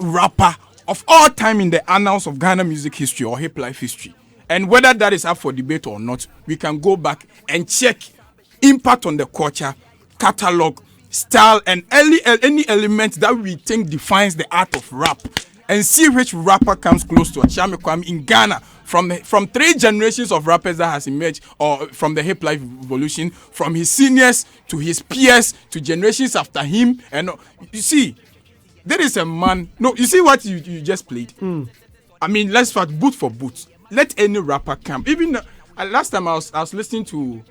rapper of all time in the annals of Ghana music history or hip life history. And whether that is up for debate or not, we can go back and check impact on the culture, catalog, style, and any element that we think defines the art of rap, and see which rapper comes close to Achame Kwame in Ghana from 3 generations of rappers that has emerged, or from the hip life revolution, from his seniors to his peers to generations after him. And you see, there is a man. No, you see what you just played. I mean, let's start boot for boot. Let any rapper come. Even last time I was listening to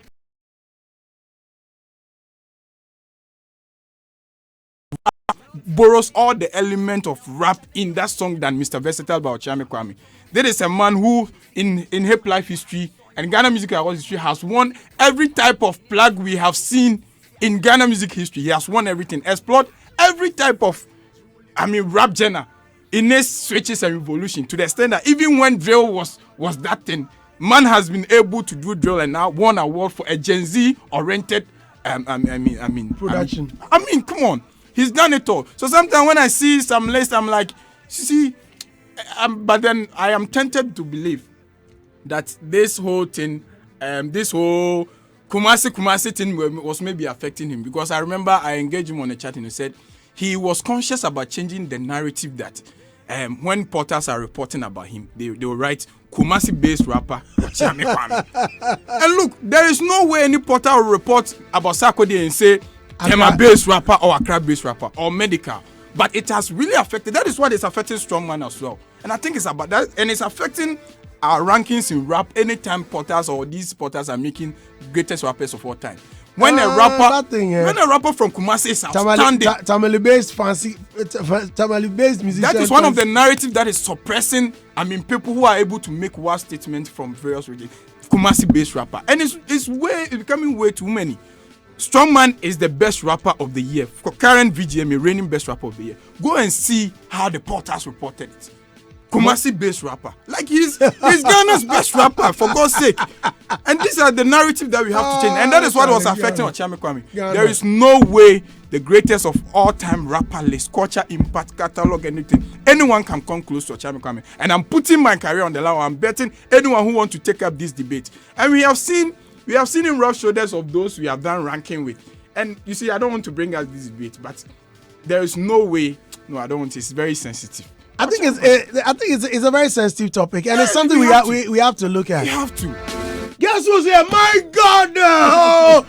borrows all the element of rap in that song than Mr. Versatile by Achame Kwame. There is a man who in hip life history and Ghana music history has won every type of plug we have seen in Ghana music history. He has won everything, explored every type of rap genre in its switches and revolution, to the extent that even when drill was that thing, man has been able to do drill and now won an award for a Gen Z oriented production. Come on, he's done it all. So sometimes when I see some list, I'm like, but then I am tempted to believe that this whole thing, this whole Kumasi thing was maybe affecting him, because I remember I engaged him on a chat and he said he was conscious about changing the narrative that when portals are reporting about him, they will write Kumasi-based rapper Achame Kwame. And look, there is no way any portal will report about Sarkodie and say Tema-based rapper or Accra-based rapper or medical. But it has really affected. That is what is affecting Strongman as well. And I think it's about that, and it's affecting our rankings in rap anytime portals or these portals are making greatest rappers of all time. When a rapper from Kumasi is outstanding, Tamale-based musicians. That is one of the narratives that is suppressing. People who are able to make wild statements from various regions. Kumasi-based rapper, and it's becoming way too many. Strongman is the best rapper of the year, current VGMA reigning best rapper of the year. Go and see how the portals reported it. Kumasi-based rapper, like he's Ghana's best rapper, for God's sake. And these are the narrative that we have to change, and that is what was affecting Achame Kwame. There is no way the greatest of all time rapper list, culture, impact, catalog, anyone can come close to Achame Kwame. And I'm putting my career on the line. I'm betting anyone who wants to take up this debate. And we have seen in rough shoulders of those we have done ranking with. And you see, I don't want to bring out this debate, but there is no way. No, I don't want to. It's very sensitive. I think it's a very sensitive topic, and it's something we have to look at. We have to. Guess who's here? My God! Oh,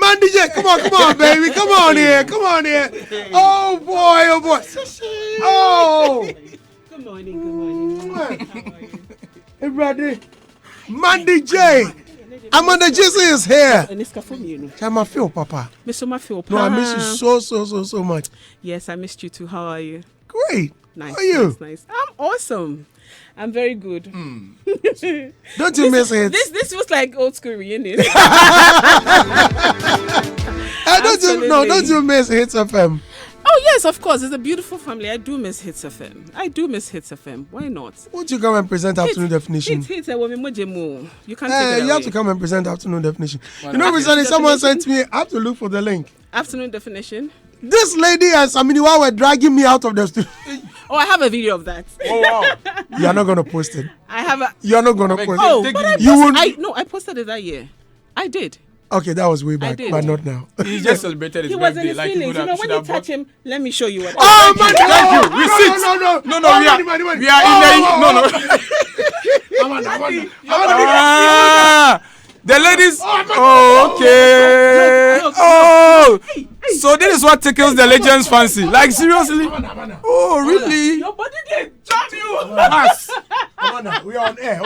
man, DJ, come on, baby, come on here. Oh boy. Oh. Good morning. Hey, brother. Man, DJ. Amanda Jesse is here. I feel, Papa. No, I miss you so much. Yes, I missed you too. How are you? Great. Nice. How are you? Nice. I'm awesome. I'm very good. Don't you miss it? This was like old school reunion. Don't you miss Hits FM? Oh yes, of course. It's a beautiful family. I do miss Hits FM. Why not? Won't you come and present Afternoon Definition? Hits you can't take it You have to come and present Afternoon Definition. Recently someone sent me, I have to look for the link. Afternoon Definition. This lady and Saminiwa were dragging me out of the studio. Oh, I have a video of that. Oh wow! You are not gonna post it. You are not gonna post it. Oh, but I posted it that year. I did. Okay, that was way back, but not now. He just celebrated his birthday. He was in his feelings. When you touch him, let me show you what. Oh man, thank you. Receipts. No. We are in the the ladies. Oh, okay. So this is what tickles the legends' fancy. Like seriously? Oh, really? Your body didn't jump you. We are on air.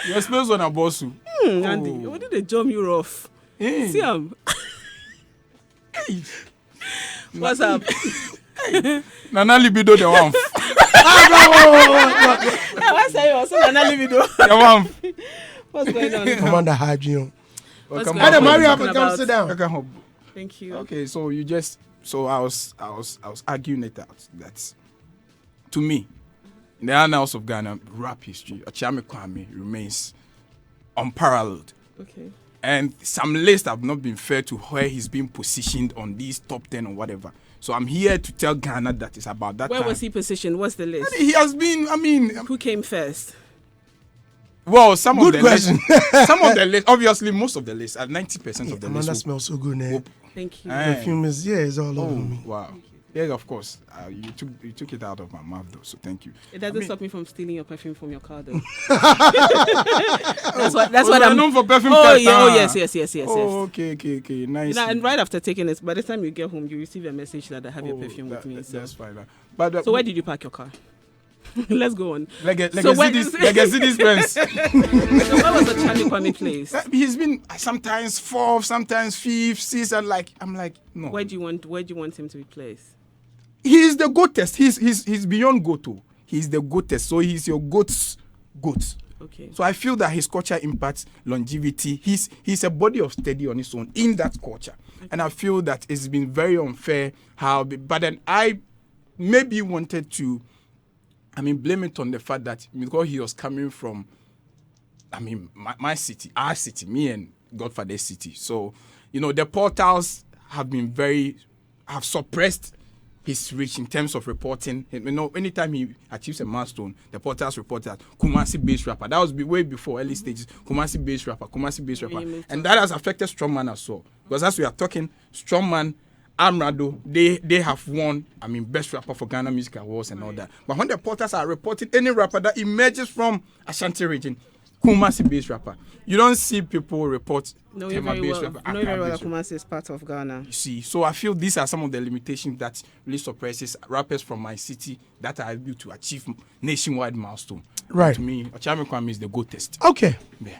Your smells on a boss. Andy, what did they jump you rough? See him. What's up? Nana libido the one. What's that? Also Nana libido. The one. What's going on? Commander Hadjion. Welcome. Come sit down. Thank you. Okay, so I was arguing it out that to me, in the annals of Ghana rap history, Achame Kwame remains unparalleled. Okay. And some lists have not been fair to where he's been positioned on these top 10 or whatever. So I'm here to tell Ghana that it's about that Where time. was he positioned? What's the list? He has been, Who came first? well, some Good of the question. list, some of the list, obviously most of the list, 90% of the Amanda list. smells so good now. Thank you. Perfume is it's all over me. Wow. Yeah, of course. You took it out of my mouth though, so thank you. It doesn't stop me from stealing your perfume from your car, though. That's what I'm known for perfume. Oh test, yeah. huh? Oh yes. Oh, okay. Nice. You know, and right after taking it, by the time you get home, you receive a message that I have your perfume with me. So. That's fine. But So where did you park your car? Let's go on. Legacy So this Benz. where was the Charlie Kwame place? He's been sometimes fourth, sometimes fifth, sixth, and I'm like, no. Where do you want him to be placed? He's the goatest. He's beyond goat. He's the goatest. So he's your goat's goat. Okay. So I feel that his culture impacts longevity. He's a body of study on his own in that culture. Okay. And I feel that it's been very unfair but then I maybe wanted to blame it on the fact that because he was coming from my city, our city, me and Godfather's city. So, the portals have suppressed his reach in terms of reporting. Anytime he achieves a milestone, the portals report that Kumasi-based rapper. That was way before early stages. Kumasi-based rapper. And that has affected Strongman as well. Because as we are talking, Strongman, Amrado, they have won, best rapper for Ghana Music Awards and all that. But when the portals are reporting any rapper that emerges from Ashanti region, Kumasi-based rapper, you don't see people report Tema-based rapper. Very well that Kumasi is part of Ghana. You see, so I feel these are some of the limitations that really suppresses rappers from my city that are able to achieve nationwide milestone. Right. And to me, Ochame Kwame is the goatest. Okay. Yeah.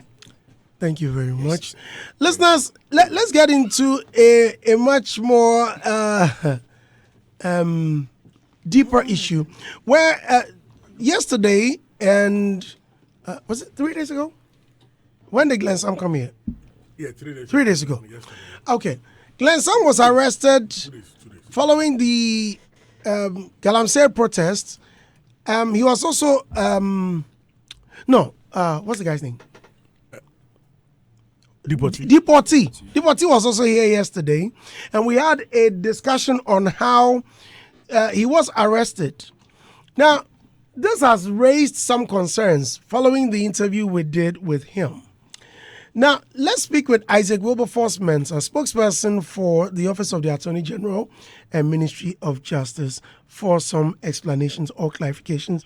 Thank you very much. Listeners, let's get into a much more deeper issue where yesterday and was it 3 days ago? When did Glenn Sam come here? Yeah, 3 days. 3 days ago. Yesterday. Okay. Glenn Sam was arrested 2 days. following the Galamsey protest. He was also what's the guy's name? Deportee was also here yesterday, and we had a discussion on how he was arrested. Now, this has raised some concerns following the interview we did with him. Now, let's speak with Isaac Wilberforce Mensah, spokesperson for the Office of the Attorney General and Ministry of Justice, for some explanations or clarifications.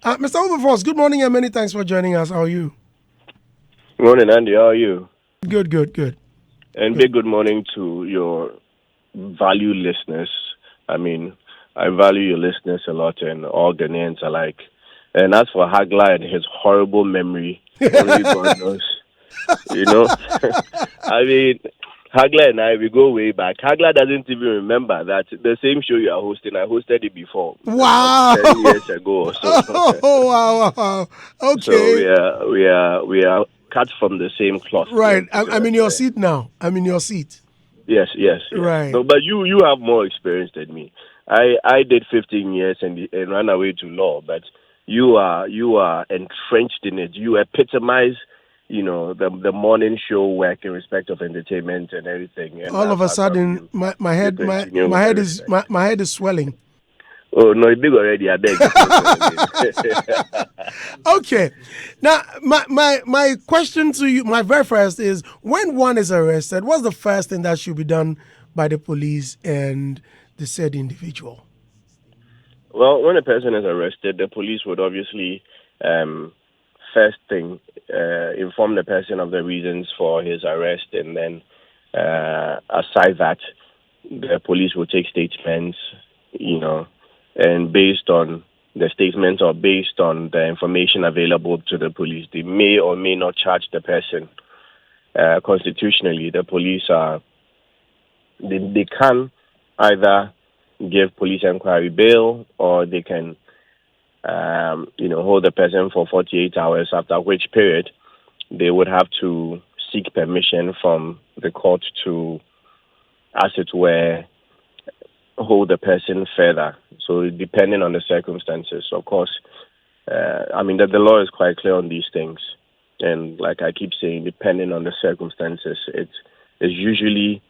Mr. Wilberforce, good morning and many thanks for joining us. How are you? Good morning, Andy. How are you? Good. And big good morning to your valued listeners. I value your listeners a lot, and all Ghanaians alike. And as for Hagla and his horrible memory, only God knows. Hagla and I, we go way back. Hagla doesn't even remember that the same show you are hosting, I hosted it before. Wow. 10 years ago or so. Oh, wow. Okay. So we are cut from the same cloth. Right. I'm in your seat now. I'm in your seat. Yes. Right. No, but you have more experience than me. I did 15 years and ran away to law, but you are entrenched in it. You epitomize, the morning show work in respect of entertainment and everything. And all of a sudden, my head is swelling. Oh no, it's big already. I beg. Okay. Now, my question to you, my very first is: when one is arrested, what's the first thing that should be done by the police and the said individual? Well, when a person is arrested, the police would obviously first thing inform the person of the reasons for his arrest, and then aside that, the police will take statements, and based on the statements or based on the information available to the police, they may or may not charge the person. Constitutionally, the police they can either give police inquiry bail, or they can hold the person for 48 hours, after which period they would have to seek permission from the court to, as it were, hold the person further. So depending on the circumstances, of course, the law is quite clear on these things. And like I keep saying, depending on the circumstances, it's usually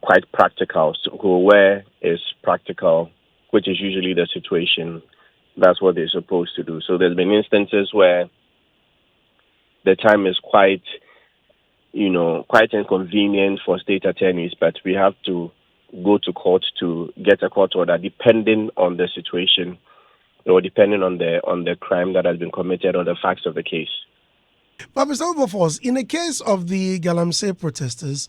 quite practical. So where is practical, which is usually the situation, that's what they're supposed to do. So there's been instances where the time is quite inconvenient for state attorneys, but we have to go to court to get a court order depending on the situation or depending on the crime that has been committed or the facts of the case. But Mr. Wilberforce, in the case of the Galamsey protesters,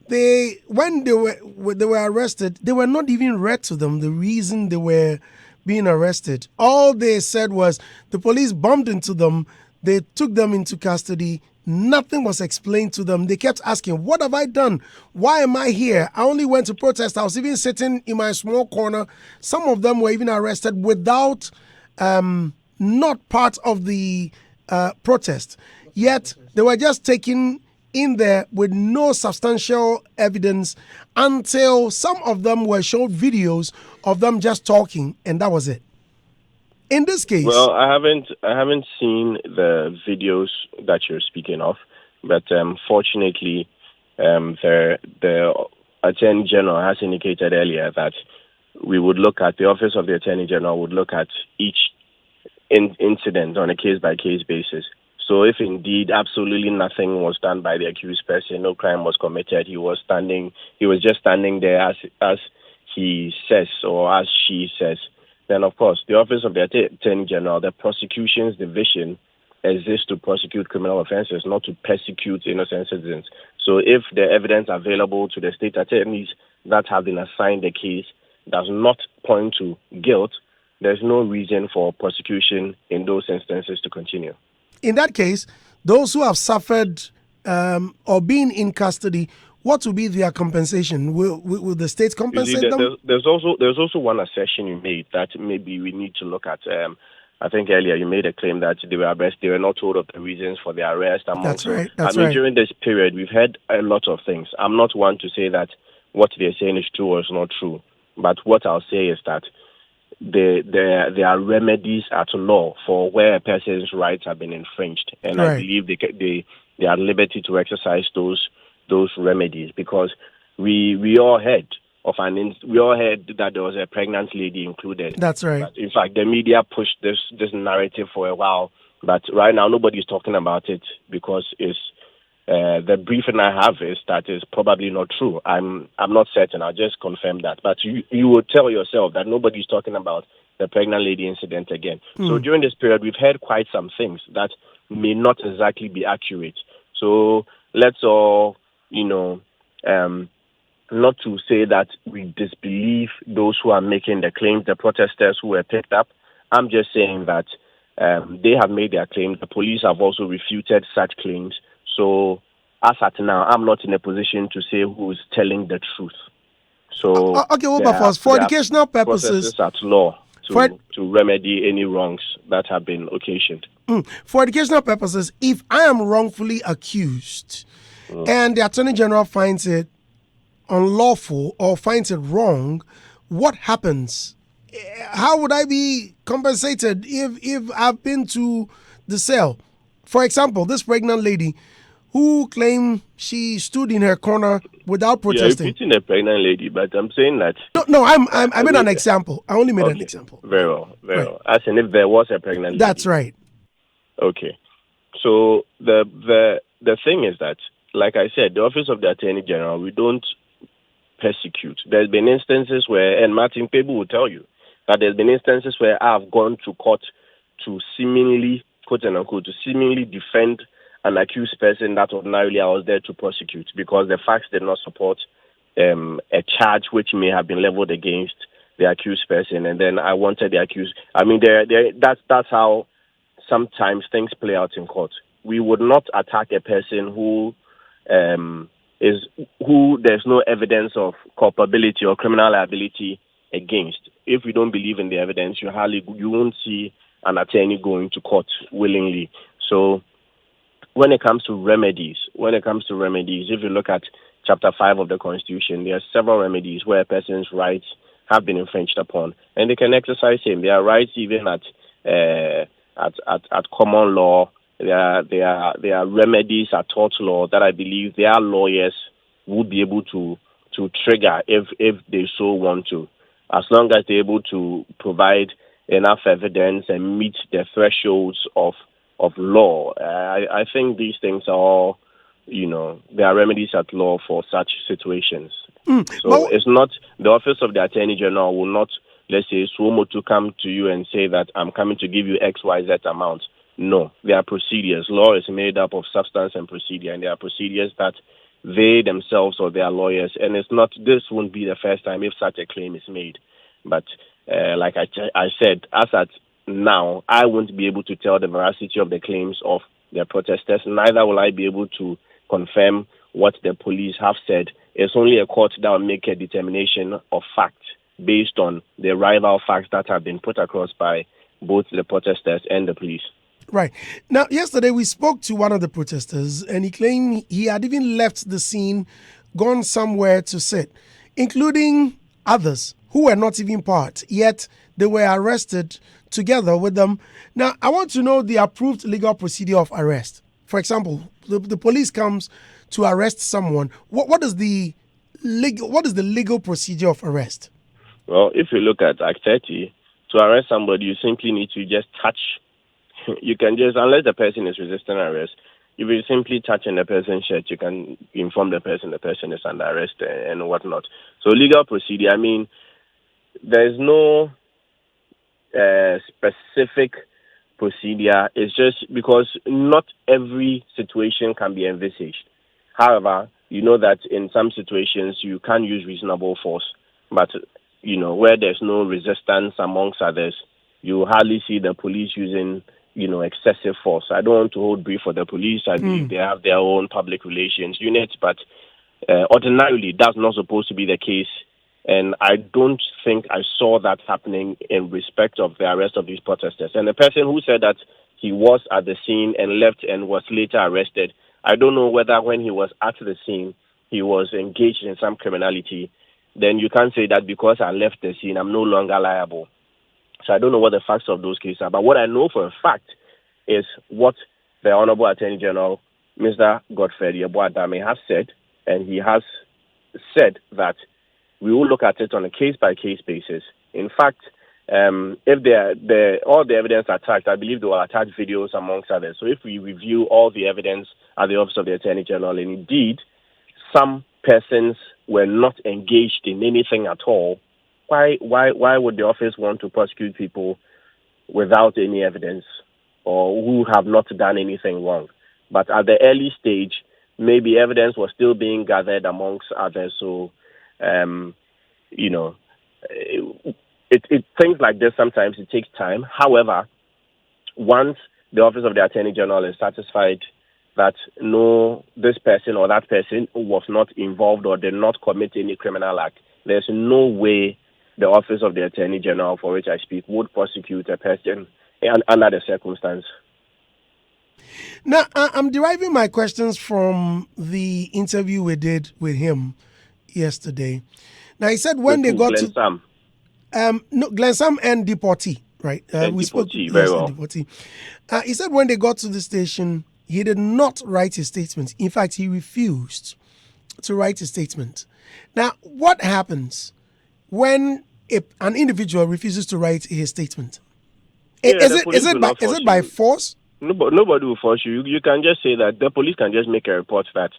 when they were arrested, they were not even read to them the reason they were being arrested. All they said was the police bumped into them, they took them into custody. Nothing was explained to them. They kept asking, what have I done? Why am I here? I only went to protest. I was even sitting in my small corner. Some of them were even arrested without not part of the protest. Yet they were just taken in there with no substantial evidence until some of them were showed videos of them just talking, and that was it. In this case, well, I haven't seen the videos that you're speaking of, but fortunately, the Attorney General has indicated earlier that we would look at the Office of the Attorney General would look at each incident on a case-by-case basis. So if indeed absolutely nothing was done by the accused person, no crime was committed, he was just standing there as he says or as she says, then of course the Office of the Attorney General, the prosecution's division, exists to prosecute criminal offences, not to persecute innocent citizens. So if the evidence available to the state attorneys that have been assigned the case does not point to guilt, there's no reason for prosecution in those instances to continue. In that case, those who have suffered or been in custody, what will be their compensation? Will the state compensate them? There's also one assertion you made that maybe we need to look at. I think earlier you made a claim that they were arrested. They were not told of the reasons for their arrest. That's right. During this period, we've heard a lot of things. I'm not one to say that what they're saying is true or is not true. But what I'll say is that there are remedies at law for where a person's rights have been infringed, and right. I believe they are at liberty to exercise those remedies, because we all heard that there was a pregnant lady included. That's right. But in fact, the media pushed this narrative for a while, but right now nobody's talking about it because it's the briefing I have is that is probably not true. I'm not certain. I'll just confirm that. But you will tell yourself that nobody's talking about the pregnant lady incident again. So during this period, we've heard quite some things that may not exactly be accurate. So let's all, not to say that we disbelieve those who are making the claims, the protesters who were picked up. I'm just saying that they have made their claims. The police have also refuted such claims. So, as at now, I'm not in a position to say who is telling the truth. So, okay, Wilberforce, for educational purposes, at law to remedy any wrongs that have been occasioned. For educational purposes, if I am wrongfully accused and the Attorney General finds it unlawful or finds it wrong, what happens? How would I be compensated if I've been to the cell? For example, this pregnant lady who claimed she stood in her corner without protesting. Yeah, you're beating a pregnant lady, but I'm saying that. No, I made an example. I only made an example. Very well. As in, if there was a pregnant lady. That's right. Okay. So the thing is that, like I said, the Office of the Attorney General, we don't persecute. There's been instances where, and Martin Pebu will tell you, that there's been instances where I've gone to court to seemingly, quote and unquote, to seemingly defend an accused person that ordinarily I was there to prosecute because the facts did not support a charge which may have been leveled against the accused person, and then I wanted the accused. I mean, that's how sometimes things play out in court. We would not attack a person who there's no evidence of culpability or criminal liability against. If we don't believe in the evidence, you won't see an attorney going to court willingly. So when it comes to remedies, if you look at Chapter 5 of the Constitution, there are several remedies where a person's rights have been infringed upon, and they can exercise them. There are rights even at common law. There are remedies at tort law that I believe their lawyers would be able to to trigger if they so want to, as long as they're able to provide enough evidence and meet the thresholds of law. I think these things are all, there are remedies at law for such situations. So it's not the Office of the Attorney General will not, let's say, Suomo to come to you and say that I'm coming to give you X, Y, Z amount. No, there are procedures. Law is made up of substance and procedure, and there are procedures that they themselves or their lawyers, and this won't be the first time if such a claim is made. But like I said, as at now, I won't be able to tell the veracity of the claims of the protesters. Neither will I be able to confirm what the police have said. It's only a court that will make a determination of fact based on the rival facts that have been put across by both the protesters and the police. Right. Now, yesterday we spoke to one of the protesters, and he claimed he had even left the scene, gone somewhere to sit, including others who were not even part, yet they were arrested together with them. Now, I want to know the approved legal procedure of arrest. For example, the police comes to arrest someone. What is the legal procedure of arrest? Well, if you look at Act 30, to arrest somebody, you simply need to just touch. You can just, unless the person is resisting arrest, if you simply touch in the person's shirt, you can inform the person is under arrest and whatnot. So legal procedure, I mean, there's no specific procedure. It's just because not every situation can be envisaged. However, you know that in some situations you can use reasonable force, but where there's no resistance amongst others, you hardly see the police using excessive force. I don't want to hold brief for the police. I believe they have their own public relations unit, but ordinarily that's not supposed to be the case. And I don't think I saw that happening in respect of the arrest of these protesters. And the person who said that he was at the scene and left and was later arrested, I don't know whether when he was at the scene, he was engaged in some criminality. Then you can't say that because I left the scene, I'm no longer liable. So I don't know what the facts of those cases are. But what I know for a fact is what the Honorable Attorney General, Mr. Godfrey Yeboah-Dame, has said. And he has said that we will look at it on a case-by-case basis. In fact, if all the evidence attached, I believe they will attach videos amongst others. So if we review all the evidence at the Office of the Attorney General, and indeed some persons were not engaged in anything at all, why would the office want to prosecute people without any evidence or who have not done anything wrong? But at the early stage, maybe evidence was still being gathered amongst others. So, things like this, sometimes it takes time. However, once the Office of the Attorney General is satisfied that no, this person or that person was not involved or did not commit any criminal act, there's no way the Office of the Attorney General, for which I speak, would prosecute a person under the circumstance. Now, I'm deriving my questions from the interview we did with him yesterday. Now, he said when they got Glenn Sam. Glenn Sam and Deportee, right? We spoke very well. Deportee. He said when they got to the station, he did not write his statement. In fact, he refused to write his statement. Now, what happens when an individual refuses to write his statement? Is it by force? Nobody will force you. You can just say that the police can just make a report that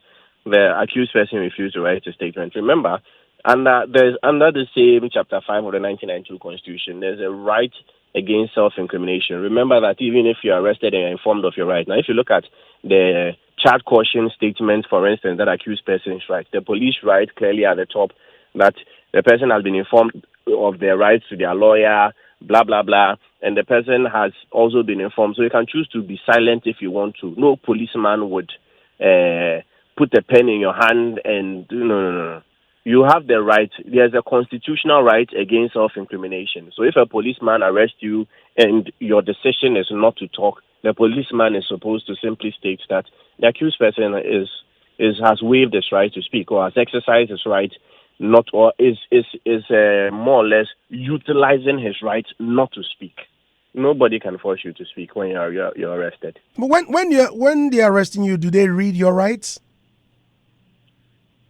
the accused person refused to write a statement. Remember, under the same Chapter 5 of the 1992 Constitution, there's a right against self-incrimination. Remember that even if you're arrested and you're informed of your right. Now, if you look at the child caution statement, for instance, that accused person's right, the police write clearly at the top that the person has been informed of their rights to their lawyer, blah, blah, blah, and the person has also been informed. So you can choose to be silent if you want to. No policeman would put a pen in your hand and no. You have the right. There's a constitutional right against self-incrimination. So if a policeman arrests you and your decision is not to talk, the policeman is supposed to simply state that the accused person has waived his right to speak or has exercised his right not, or is more or less utilizing his right not to speak. Nobody can force you to speak when you're arrested. But when they're arresting you, do they read your rights?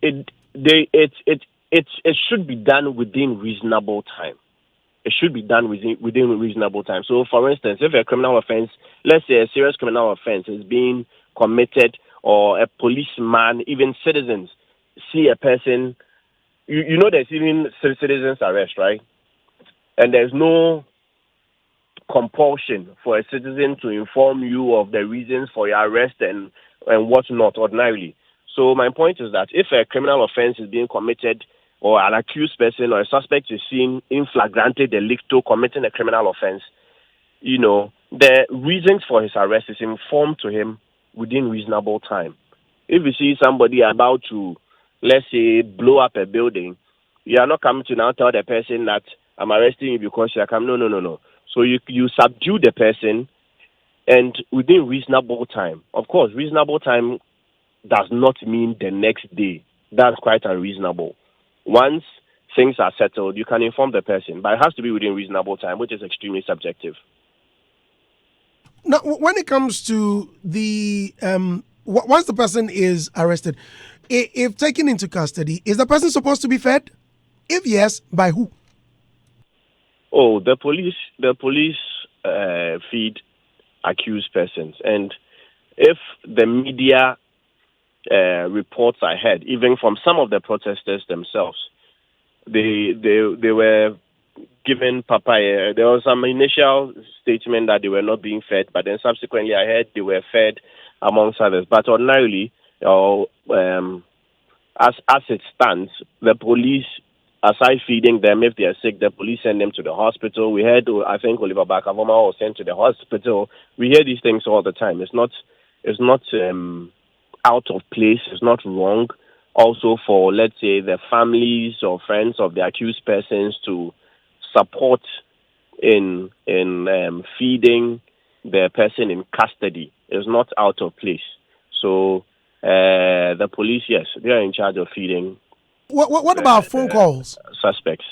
It it should be done within reasonable time. It should be done within reasonable time. So, for instance, if a criminal offense, let's say a serious criminal offense is being committed, or a policeman, even citizens see a person, you know, there's even citizens arrest, right? And there's no compulsion for a citizen to inform you of the reasons for your arrest and what not ordinarily. So my point is that if a criminal offense is being committed, or an accused person or a suspect is seen in flagrante delicto committing a criminal offense, you know, the reasons for his arrest is informed to him within reasonable time. If you see somebody about to, let's say, blow up a building, you are not coming to now tell the person that I'm arresting you because you are coming. No. So you subdue the person, and within reasonable time. Of course, reasonable time does not mean the next day. That's quite unreasonable. Once things are settled, you can inform the person, but it has to be within reasonable time, which is extremely subjective. Now, when it comes to the once the person is arrested, if taken into custody, is the person supposed to be fed? If yes, by who? Oh, the police feed accused persons, and if the media reports I heard, even from some of the protesters themselves, they were given papaya. There was some initial statement that they were not being fed, but then subsequently I heard they were fed, amongst others. But ordinarily, as it stands, the police, aside feeding them, if they are sick, the police send them to the hospital. We heard, I think, Oliver Bakavoma was sent to the hospital. We hear these things all the time. It's not out of place. It's not wrong. Also, for, let's say, the families or friends of the accused persons to support in feeding the person in custody is not out of place. So the police, yes, they are in charge of feeding. What about phone calls? Suspects.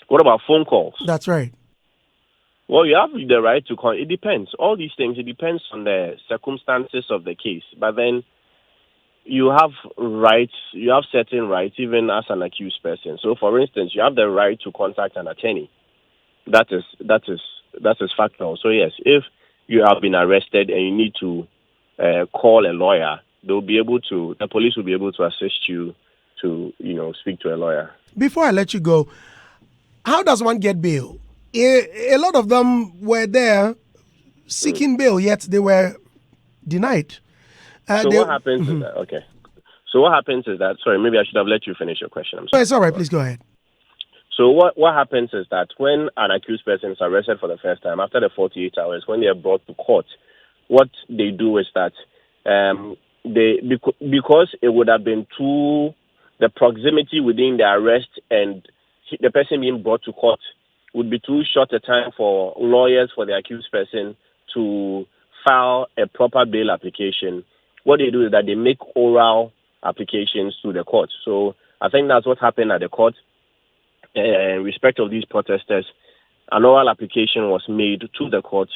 What about phone calls? That's right. Well, you have the right to call. It depends. All these things, it depends on the circumstances of the case. But then you have rights, you have certain rights, even as an accused person. So, for instance, you have the right to contact an attorney. That is factual. So, yes, if you have been arrested and you need to call a lawyer, the police will be able to assist you to, speak to a lawyer. Before I let you go, how does one get bail? A lot of them were there seeking bail, yet they were denied. What happens is that, okay. So what happens is that, sorry, maybe I should have let you finish your question. I'm sorry. It's all right, please go ahead. So what happens is that when an accused person is arrested for the first time, after the 48 hours, when they are brought to court, what they do is that because it would have been the proximity within the arrest and the person being brought to court would be too short a time for lawyers for the accused person to file a proper bail application. What they do is that they make oral applications to the court. So I think that's what happened at the court. In respect of these protesters, an oral application was made to the court,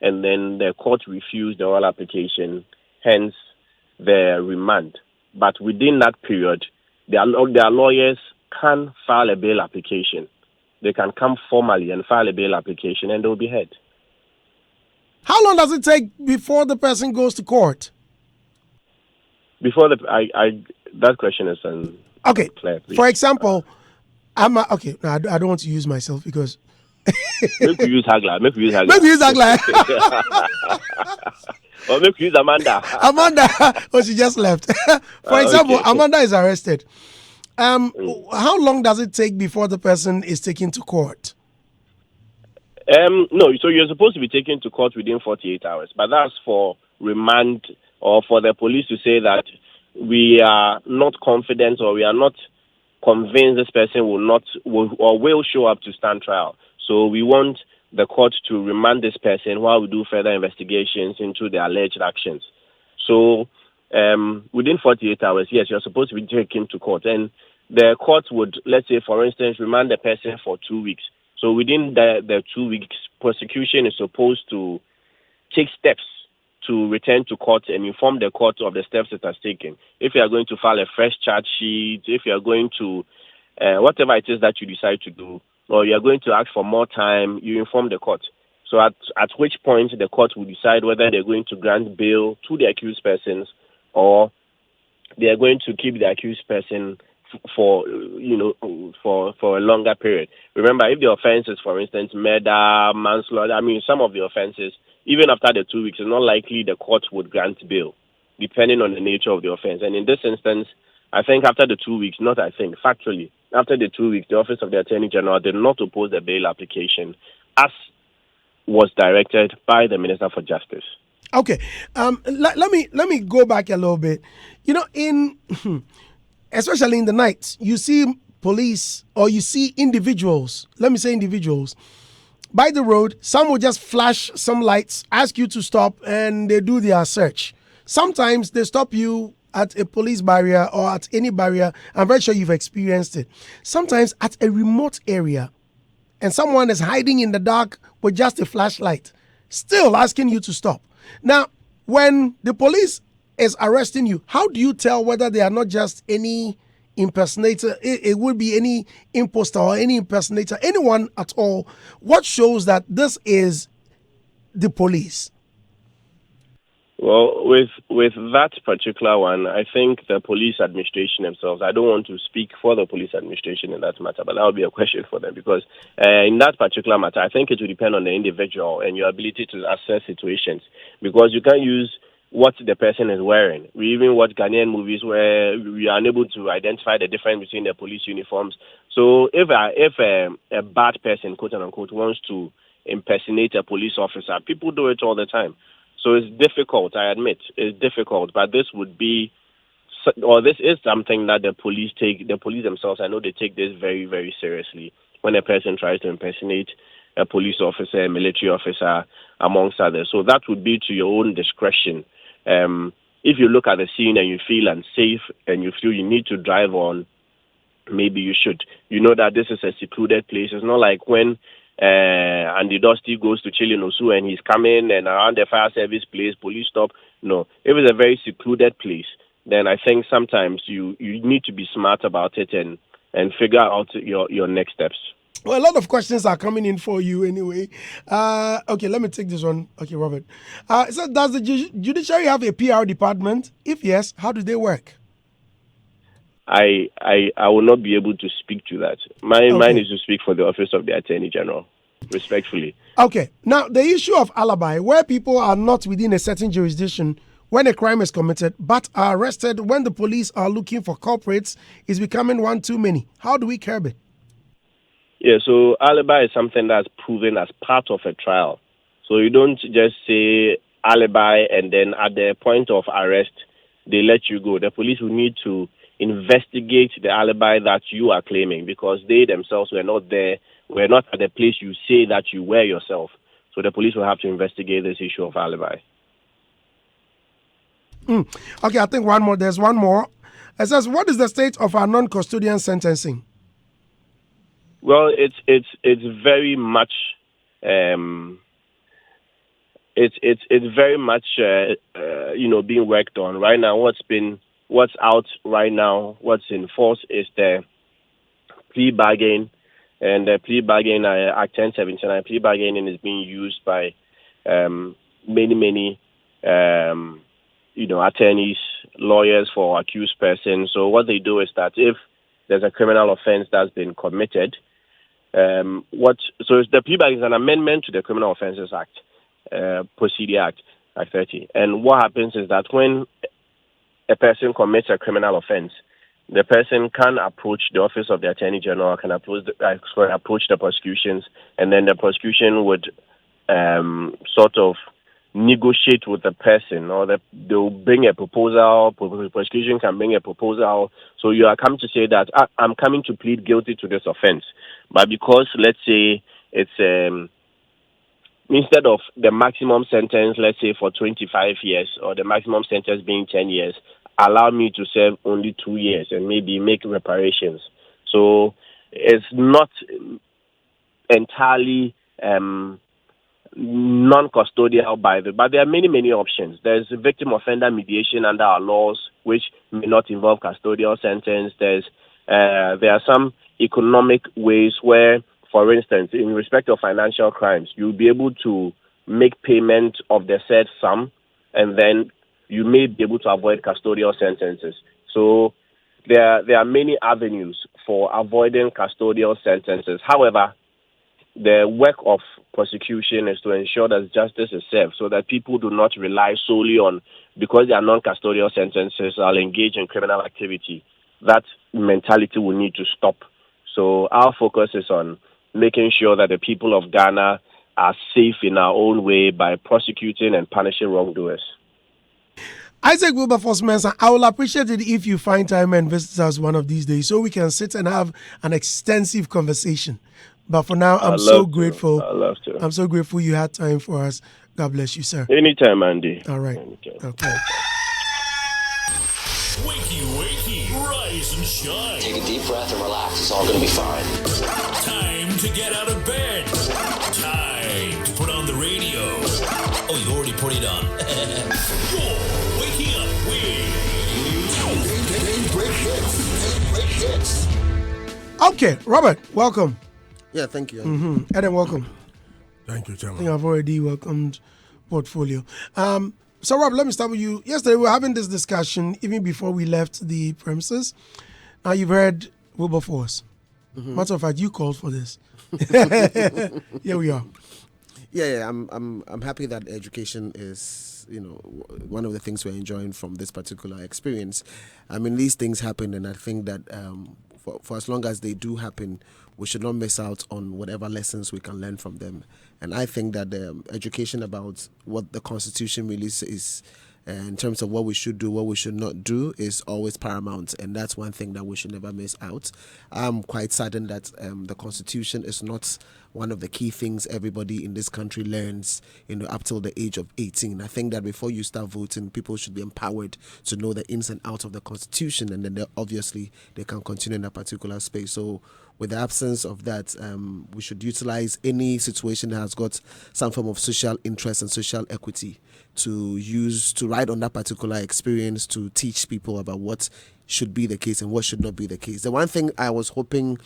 and then the court refused the oral application, hence the remand. But within that period, their lawyers can file a bail application. They can come formally and file a bail application, and they'll be heard. How long does it take before the person goes to court? Before that question is okay. Clear, please. For example, I don't want to use myself because Make we use Hagler. Or make we use Amanda. Oh, she just left. For example, okay. Amanda is arrested. How long does it take before the person is taken to court? No, so you're supposed to be taken to court within 48 hours, but that's for remand or for the police to say that we are not confident or we are not convinced this person will show up to stand trial. So we want the court to remand this person while we do further investigations into the alleged actions. So within 48 hours, yes, you're supposed to be taken to court. And the court would, let's say, for instance, remand the person for 2 weeks. So within the 2 weeks, prosecution is supposed to take steps to return to court and inform the court of the steps it has taken. If you are going to file a fresh charge sheet, if you are going to, whatever it is that you decide to do, or you are going to ask for more time, you inform the court. So at which point the court will decide whether they're going to grant bail to the accused persons or they are going to keep the accused person for a longer period. Remember, if the offense is, for instance, murder, manslaughter, some of the offenses, even after the 2 weeks, it's not likely the court would grant bail, depending on the nature of the offense. And in this instance, I think after the 2 weeks, factually, after the 2 weeks, the Office of the Attorney General did not oppose the bail application as was directed by the Minister for Justice. Okay, let me go back a little bit. In especially in the night, you see police or you see individuals. Let me say individuals by the road. Some will just flash some lights, ask you to stop, and they do their search. Sometimes they stop you at a police barrier or at any barrier. I'm very sure you've experienced it. Sometimes at a remote area, and someone is hiding in the dark with just a flashlight, still asking you to stop. Now, when the police is arresting you, how do you tell whether they are not just any impersonator? It would be any imposter or any impersonator, anyone at all. What shows that this is the police? Well, with that particular one, I think the police administration themselves, I don't want to speak for the police administration in that matter, but that would be a question for them because in that particular matter, I think it will depend on the individual and your ability to assess situations because you can't use what the person is wearing. We even watch Ghanaian movies where we are unable to identify the difference between the police uniforms. So if a bad person, quote unquote, wants to impersonate a police officer, people do it all the time. So it's difficult, I admit. It's difficult, but this is something that the police themselves, I know they take this very, very seriously when a person tries to impersonate a police officer, a military officer, amongst others. So that would be to your own discretion. If you look at the scene and you feel unsafe and you feel you need to drive on, maybe you should. You know that this is a secluded place. It's not like when Andy Dusty goes to chill in Osu and he's coming and around the fire service place, police stop. No, if it's a very secluded place, then I think sometimes you need to be smart about it and figure out your next steps. Well, a lot of questions are coming in for you anyway. Okay, let me take this one. Okay, Robert. So does the judiciary have a PR department? If yes, how do they work? I will not be able to speak to that. Mine is to speak for the Office of the Attorney General, respectfully. Okay. Now, the issue of alibi, where people are not within a certain jurisdiction when a crime is committed, but are arrested when the police are looking for culprits, is becoming one too many. How do we curb it? Yeah, so alibi is something that's proven as part of a trial. So you don't just say alibi and then at the point of arrest, they let you go. The police will need to investigate the alibi that you are claiming because they themselves were not there, were not at the place you say that you were yourself. So the police will have to investigate this issue of alibi. Okay, I think one more. There's one more. It says, what is the state of our non-custodian sentencing? Well, it's very much it's very much being worked on right now. What's out right now, what's in force is the plea bargain, and the plea bargain Act 1079 plea bargaining is being used by many attorneys, lawyers for accused persons. So what they do is that if there's a criminal offense that's been committed, the plea bargain is an amendment to the Criminal Offences Act, Procedure Act 30. And what happens is that when a person commits a criminal offense, the person can approach the Office of the Attorney General, can approach the prosecutions, and then the prosecution would sort of negotiate with the person, or they'll bring a proposal. The prosecution can bring a proposal. So you are coming to say that I'm coming to plead guilty to this offense, but because let's say it's instead of the maximum sentence, let's say for 25 years, or the maximum sentence being 10 years, allow me to serve only 2 years and maybe make reparations. So it's not entirely non-custodial but there are many options. There's victim offender mediation under our laws, which may not involve custodial sentence. There are some economic ways where, for instance, in respect of financial crimes, you'll be able to make payment of the said sum, and then you may be able to avoid custodial sentences. So there are many avenues for avoiding custodial sentences. However, the work of prosecution is to ensure that justice is served, so that people do not rely solely on, because they are non-custodial sentences, I'll engage in criminal activity. That mentality will need to stop. So our focus is on making sure that the people of Ghana are safe in our own way by prosecuting and punishing wrongdoers. Isaac Wilberforce Mensah, I will appreciate it if you find time and visit us one of these days so we can sit and have an extensive conversation. But for now, I'm so grateful. I'd love to. I'm so grateful you had time for us. God bless you, sir. Anytime, Andy. All right. Anytime. Okay. Wakey, rise and shine. Take a deep breath and relax. It's all going to be fine. Time to get out of bed. Time to put on the radio. Oh, you already put it on. Whoa, waking up with great hits. Okay, Robert, welcome. Yeah, thank you. Adam, welcome. Thank you, I Chairman. think I've already welcomed Portfolio. So, Rob, let me start with you. Yesterday, we were having this discussion even before we left the premises. Now, you've heard Wilberforce. Matter of fact, you called for this. Here we are. Yeah. I'm happy that education is, one of the things we're enjoying from this particular experience. I mean, these things happen, and I think that for as long as they do happen, we should not miss out on whatever lessons we can learn from them. And I think that education about what the Constitution really is, in terms of what we should do, what we should not do, is always paramount. And that's one thing that we should never miss out. I'm quite saddened that the Constitution is not one of the key things everybody in this country learns, up till the age of 18. I think that before you start voting, people should be empowered to know the ins and outs of the Constitution, and then obviously they can continue in a particular space. So with the absence of that, we should utilize any situation that has got some form of social interest and social equity to use to ride on that particular experience, to teach people about what should be the case and what should not be the case. The one thing I was hoping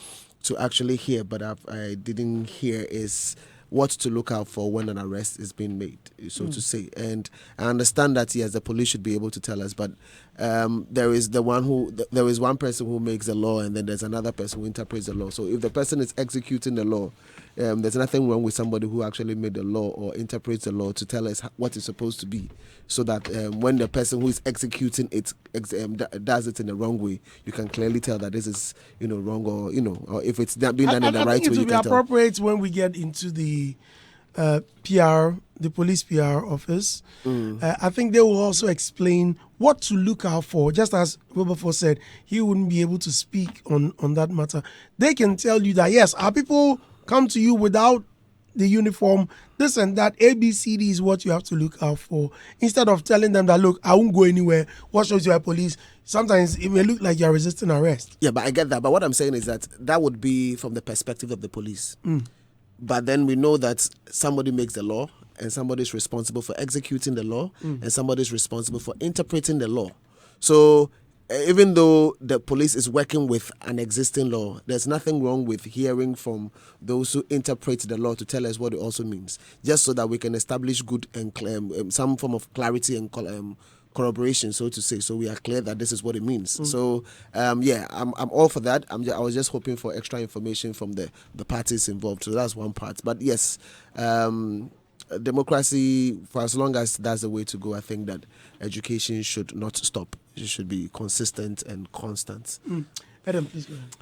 to actually hear, but I didn't hear, is what to look out for when an arrest is being made, so to say. And I understand that, yes, the police should be able to tell us, but there is one person who makes the law, and then there's another person who interprets the law. So if the person is executing the law, there's nothing wrong with somebody who actually made the law or interprets the law to tell us what it's supposed to be, so that when the person who is executing it does it in the wrong way, you can clearly tell that this is wrong, or if it's not being done in the right way. I think it you will be can tell. appropriate when we get into the PR, the police PR office. I think they will also explain what to look out for. Just as Wilberforce said, he wouldn't be able to speak on that matter. They can tell you that, yes, our people come to you without the uniform, this and that, ABCD is what you have to look out for. Instead of telling them that, look, I won't go anywhere, what shows you are police? Sometimes it may look like you're resisting arrest. Yeah, but I get that. But what I'm saying is that would be from the perspective of the police. But then we know that somebody makes the law, and somebody is responsible for executing the law, and somebody is responsible for interpreting the law. So even though the police is working with an existing law, there's nothing wrong with hearing from those who interpret the law to tell us what it also means, just so that we can establish good and some form of clarity and corroboration, so to say, so we are clear that this is what it means. So I'm all for that. I was just hoping for extra information from the parties involved. So that's one part. But yes, democracy, for as long as that's the way to go, I think that education should not stop. It should be consistent and constant. Adam, please go ahead.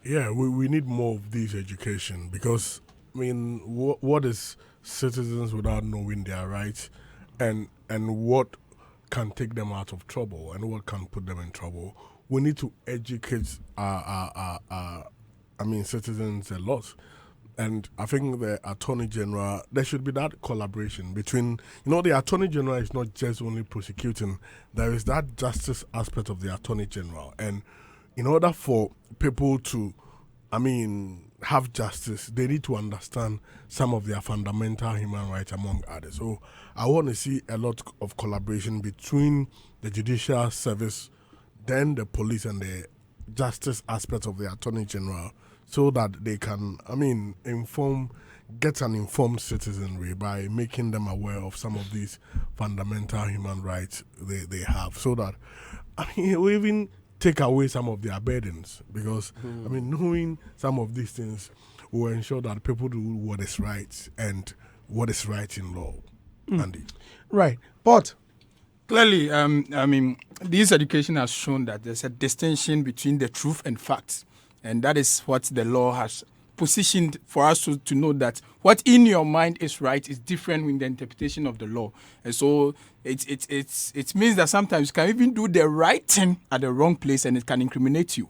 Yeah, we need more of this education, because, I mean, what is citizens without knowing their rights, and what can take them out of trouble and what can put them in trouble? We need to educate our citizens a lot. And I think the Attorney General, there should be that collaboration between, the Attorney General is not just only prosecuting, there is that justice aspect of the Attorney General. And in order for people to, have justice, they need to understand some of their fundamental human rights, among others. So I want to see a lot of collaboration between the judicial service, then the police, and the justice aspect of the Attorney General, so that they can, get an informed citizenry by making them aware of some of these fundamental human rights they have, so that, we even take away some of their burdens, because, knowing some of these things will ensure that people do what is right and what is right in law. Andy. Right. But clearly, this education has shown that there's a distinction between the truth and facts. And that is what the law has positioned for us to know that what in your mind is right is different with the interpretation of the law. And so it means that sometimes you can even do the right thing at the wrong place and it can incriminate you.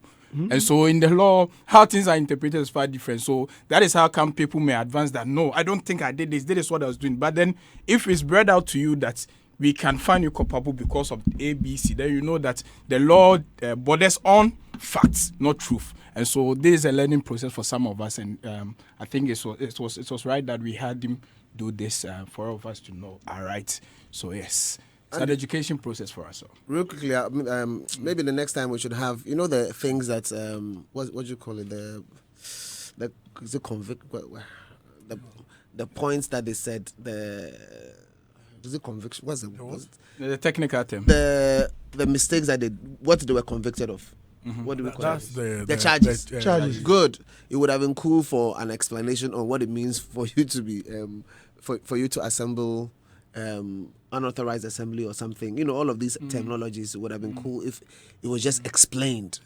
And so in the law, how things are interpreted is far different. So that is how come people may advance that, no, I don't think I did this. This is what I was doing. But then if it's brought out to you that we can find you culpable because of A, B, C, then you know that the law borders on facts, not truth. And so this is a learning process for some of us. And I think it was right that we had him do this for all of us to know our rights. So yes. It's an education process for us all. Real quickly, maybe the next time we should have, the things that what do you call it, the points that they said, is it conviction? What's the technical term? The mistakes that what they were convicted of. What do we call it? The charges. Charges. Good. It would have been cool for an explanation on what it means for you to be for you to assemble unauthorized assembly or something. All of these terminologies would have been cool if it was just explained.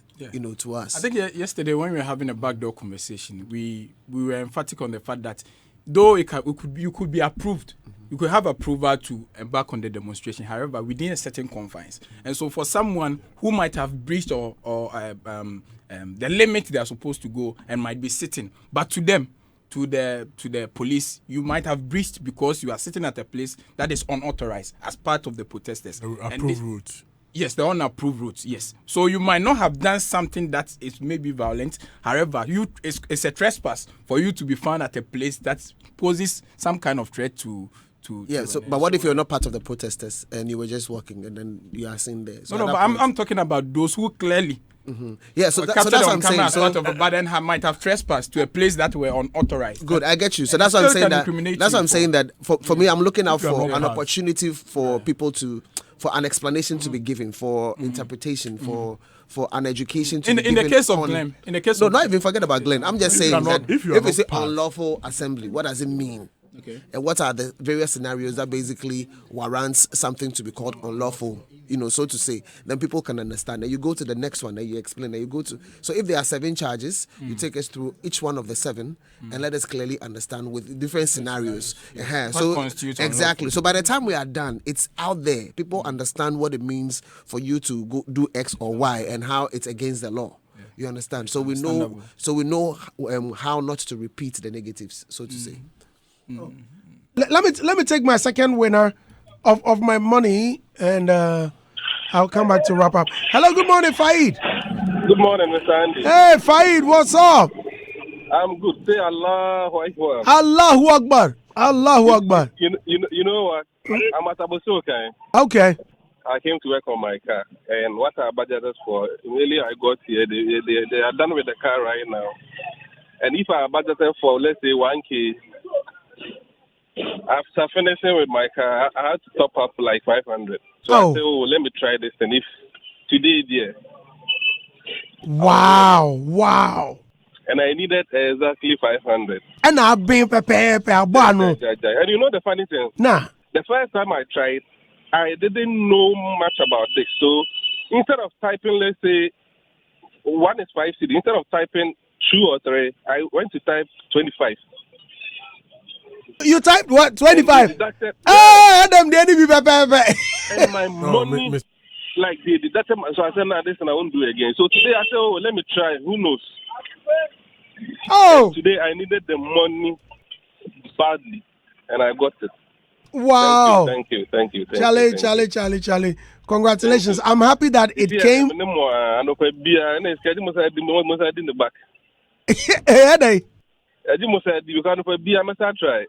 To us. I think yesterday when we were having a backdoor conversation, we were emphatic on the fact that though you could be approved, you could have approval to embark on the demonstration, however, within a certain confines. And so for someone who might have breached or the limit they are supposed to go and might be sitting, but to them, to the police, you might have breached because you are sitting at a place that is unauthorized as part of the protesters. Approved route. Yes, the unapproved routes, yes. So you might not have done something that is maybe violent. However, it's a trespass for you to be found at a place that poses some kind of threat to but what if you're not part of the protesters and you were just walking and then you are seen there? So but I'm talking about those who clearly Yeah, so that's what I'm saying. So, but then might have trespassed to a place that were unauthorized. Good, I get you. So that's what I'm saying. That's what I'm saying. That for me, I'm looking out for an opportunity for people for an explanation to be given, for interpretation, for an education to be given. In the case of Glenn, not even forget about Glenn. I'm just saying that if we say unlawful assembly, what does it mean? Okay. And what are the various scenarios that basically warrants something to be called unlawful, so to say, then people can understand. And you go to the next one and you explain. And you go to, so if there are 7 charges, you take us through each one of the 7 and let us clearly understand with different scenarios. So exactly. So by the time we are done, it's out there. People understand what it means for you to go do X or Y and how it's against the law. You understand? So we know. So we know how not to repeat the negatives, so to say. Let me take my second winner of my money, and I'll come back to wrap up. Hello, good morning, Faid. Good morning, Mr. Andy. Hey, Faid, what's up? I'm good. Say Allahu Akbar. Allahu Akbar. Allahu Akbar. You know what? I'm at Abosoka. Okay. I came to work on my car, and what I budgeted for, really I got here, they are done with the car right now. And if I budgeted for, let's say, 1K, after finishing with my car, I had to top up like 500. So I said, let me try this. And if today, dear. Wow. And I needed exactly 500. And I've been prepared. And you know the funny thing? Nah. The first time I tried, I didn't know much about this. So instead of typing, let's say, 1 is 5 CD, instead of typing 2 or 3, I went to type 25. You typed what? 25? And my money, like they deducted. So I said, nah, this and I won't do it again. So today I said, let me try. Who knows? Today I needed the money badly, and I got it. Wow. Thank you. Charlie. Congratulations. I'm happy that it came. Hey, Jimo said you can't be a message try.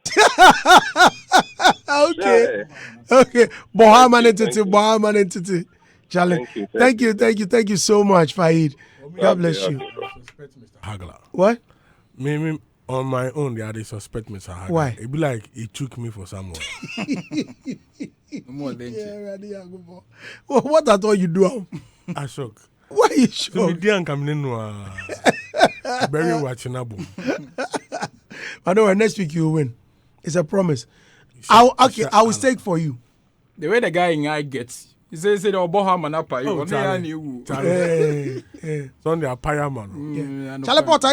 okay. Okay. Bohaman entity. Charlie. Thank you so much, Fahid. God bless you. Hagler. What? Me on my own, they suspect Mr. Hagler. Why? It be like he took me for someone. More than What I thought you do? I shock. Why you So sure? me didn't come in very watching up. I know next week you will win. It's a promise. I will stake for you. the way the guy in I gets. He says the Bohaman up. Sunday a pyre man. Charlie Port,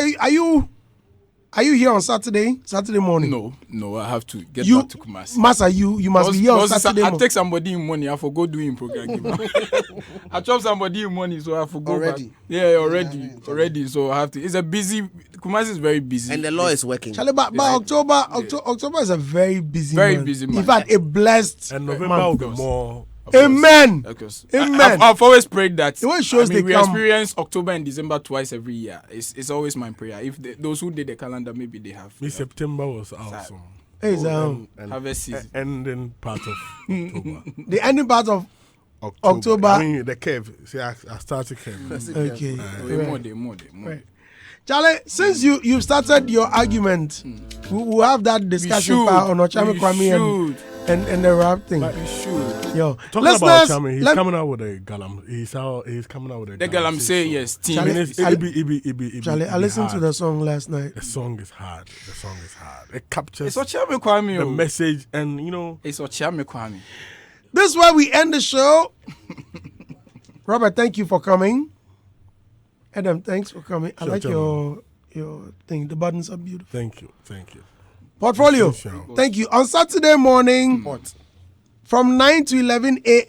are you here on Saturday morning? No, I have to get You back to Kumasi. Master, you must be here on Saturday I morning. take somebody in money, I forgot doing program. I chop somebody in money, so I forgot. Already? Already. So I have to. It's a busy. Kumasi is very busy. And the law is working. Charlie, but October is a very busy busy month. In fact, a blessed And November will be more. Amen. Because Amen. I've always prayed that. The way it shows they we come. experience October and December twice every year. It's always my prayer. If those who did the calendar, maybe they have. September was awesome. Hey, Harvest season. Ending part of October. the ending part of October. I mean, the curve. See, I started curve. Okay. More. Right. Charlie, since you started your argument, we'll have that discussion on Ochame Kwame and the rap thing. But you should. Yo, Talking about Ochame, he's coming out with a galam. He's coming out with a The galam say yes. Team. Charlie, I listened to the song last night. The song is hard. It captures It's Ochame Kwame. the message, and It's Ochame Kwame. This is where we end the show. Robert, thank you for coming. Adam, thanks for coming. I like your thing. The buttons are beautiful. Thank you. Portfolio, Sure. thank you. On Saturday morning, from 9 to 11 a.m.